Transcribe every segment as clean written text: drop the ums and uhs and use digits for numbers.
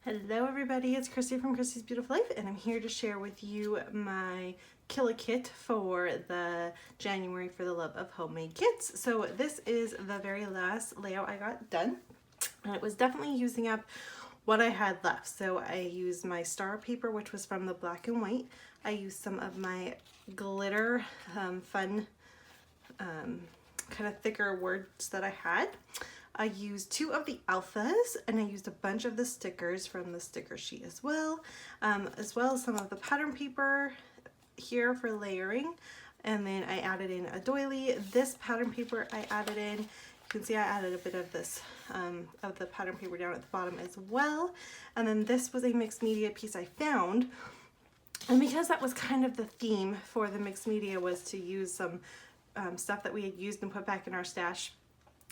Hello everybody, it's Christy from Christy's Beautiful Life, and I'm here to share with you my Killa kit for the January for the Love of Homemade Kits. So this is the very last layout I got done, and it was definitely using up what I had left. So I used my star paper, which was from the black and white. I used some of my glitter fun kind of thicker words that I had. I used 2 of the alphas, and I used a bunch of the stickers from the sticker sheet as well as some of the pattern paper here for layering. And then I added in a doily. This pattern paper I added in. You can see I added a bit of this of the pattern paper down at the bottom as well. And then this was a mixed media piece I found. And because that was kind of the theme for the mixed media, was to use some stuff that we had used and put back in our stash,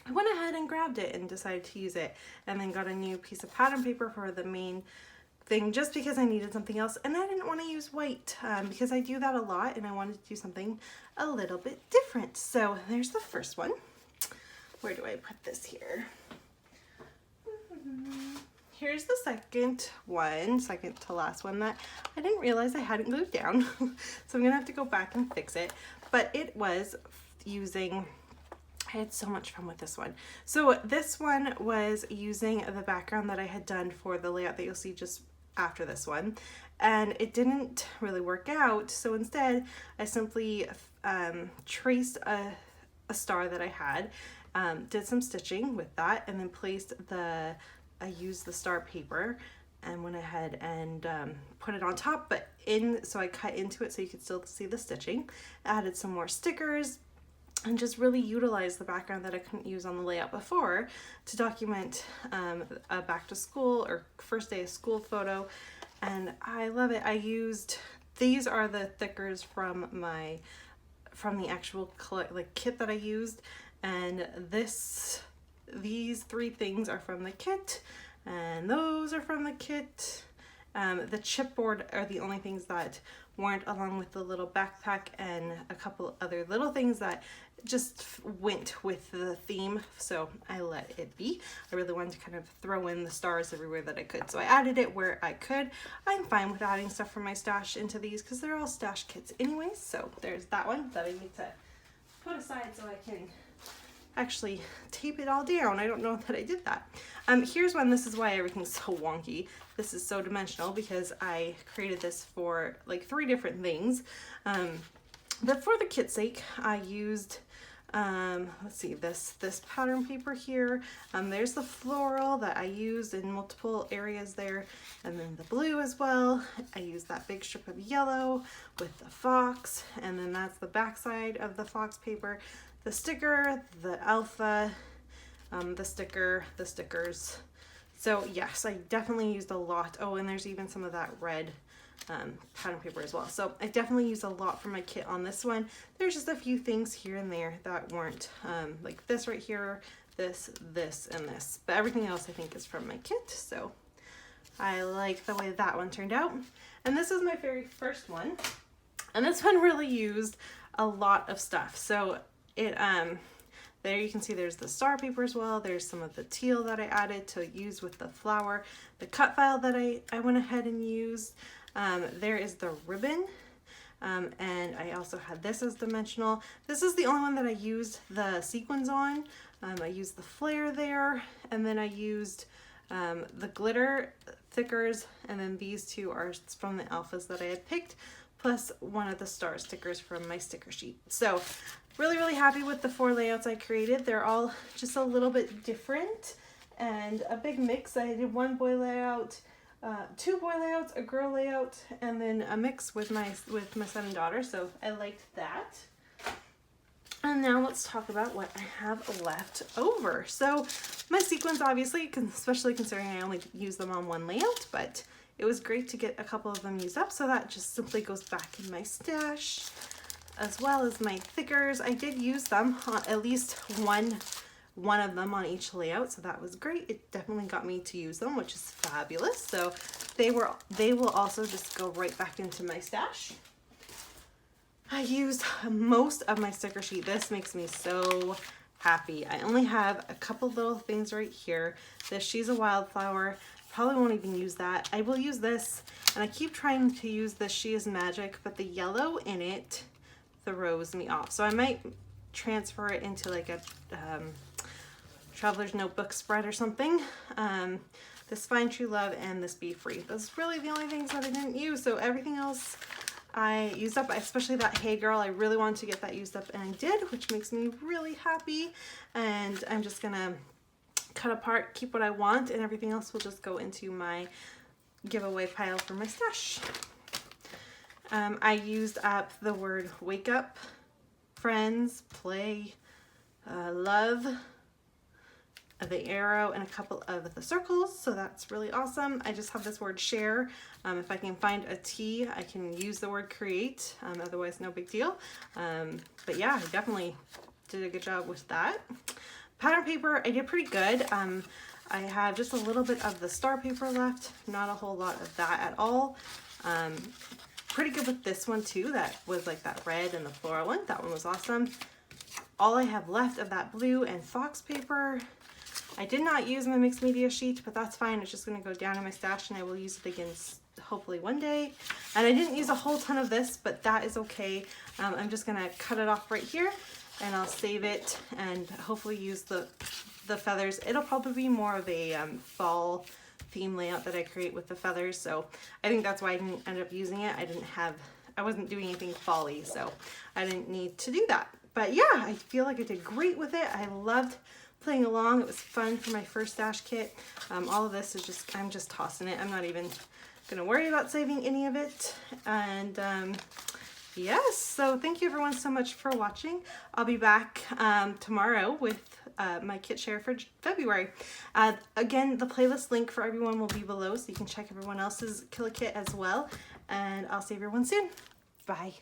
I went ahead and grabbed it and decided to use it, and then got a new piece of pattern paper for the main thing just because I needed something else, and I didn't want to use white because I do that a lot and I wanted to do something a little bit different. So there's the first one. Where do I put this here? Here's the second to last one that I didn't realize I hadn't glued down. So I'm gonna have to go back and fix it. But it was using, I had so much fun with this one. So this one was using the background that I had done for the layout that you'll see just after this one. And it didn't really work out. So instead, I simply traced a star that I had, did some stitching with that, and then I used the star paper and went ahead and put it on top, so I cut into it so you could still see the stitching. Added some more stickers, and just really utilized the background that I couldn't use on the layout before to document a back to school or first day of school photo. And I love it. These are the thickers from the actual kit that I used, and these 3 things are from the kit, and those are from the kit. The chipboard are the only things that weren't, along with the little backpack and a couple other little things that just went with the theme, so I let it be. I really wanted to kind of throw in the stars everywhere that I could, so I added it where I could. I'm fine with adding stuff from my stash into these because they're all stash kits anyway. So there's that one that I need to put aside so I can actually tape it all down. I don't know that I did that. Here's one. This is why everything's so wonky. This is so dimensional because I created this for like 3 different things. But for the kit's sake, I used let's see, this pattern paper here. There's the floral that I used in multiple areas there, and then the blue as well. I used that big strip of yellow with the fox, and then that's the back side of the fox paper. The sticker, the alpha, the sticker, the stickers. So yes, I definitely used a lot. Oh, and there's even some of that red pattern paper as well. So I definitely used a lot for my kit on this one. There's just a few things here and there that weren't, like this right here, this, and this. But everything else I think is from my kit. So I like the way that one turned out. And this is my very first one. And this one really used a lot of stuff. So there you can see there's the star paper as well. There's some of the teal that I added to use with the flower. The cut file that I went ahead and used. There is the ribbon. And I also had this as dimensional. This is the only one that I used the sequins on. I used the flare there, and then I used the glitter thickers, and then these 2 are from the alphas that I had picked, plus one of the star stickers from my sticker sheet. So really happy with the 4 layouts I created. They're all just a little bit different and a big mix. I did 1 boy layout, 2 boy layouts, a girl layout, and then a mix with my son and daughter. So I liked that. And now let's talk about what I have left over. So my sequins, obviously, especially considering I only use them on 1 layout, but it was great to get a couple of them used up. So that just simply goes back in my stash, as well as my thickers. I did use them on at least one of them on each layout, so that was great. It definitely got me to use them, which is fabulous. So they will also just go right back into my stash. I used most of my sticker sheet. This makes me so happy. I only have a couple little things right here. This She's a Wildflower. Probably won't even use that. I will use this, and I keep trying to use this She Is Magic, but the yellow in it throws me off. So I might transfer it into like a Traveler's Notebook spread or something. This Find True Love and this Be Free. Those are really the only things that I didn't use. So everything else I used up, especially that Hey Girl. I really wanted to get that used up, and I did, which makes me really happy. And I'm just gonna cut apart, keep what I want, and everything else will just go into my giveaway pile for my stash. I used up the word wake up, friends, play, love, the arrow, and a couple of the circles, so that's really awesome. I just have this word share. If I can find a T, I can use the word create, otherwise no big deal. But yeah, I definitely did a good job with that. Pattern paper, I did pretty good. I have just a little bit of the star paper left, not a whole lot of that at all. Pretty good with this one too. That was like that red and the floral one. That one was awesome. All I have left of that blue and fox paper. I did not use my mixed media sheet, but that's fine. It's just going to go down in my stash, and I will use it again hopefully one day. And I didn't use a whole ton of this, but that is okay. I'm just going to cut it off right here, and I'll save it and hopefully use the feathers. It'll probably be more of a fall theme layout that I create with the feathers, so I think that's why I didn't end up using it. I wasn't doing anything fall-y, so I didn't need to do that. But yeah, I feel like I did great with it. I loved playing along. It was fun for my first stash kit. All of this is just, I'm just tossing it. I'm not even gonna worry about saving any of it. And yes, so thank you everyone so much for watching. I'll be back tomorrow with my kit share for February. Again, the playlist link for everyone will be below, so you can check everyone else's Killa Kit as well. And I'll see everyone soon. Bye.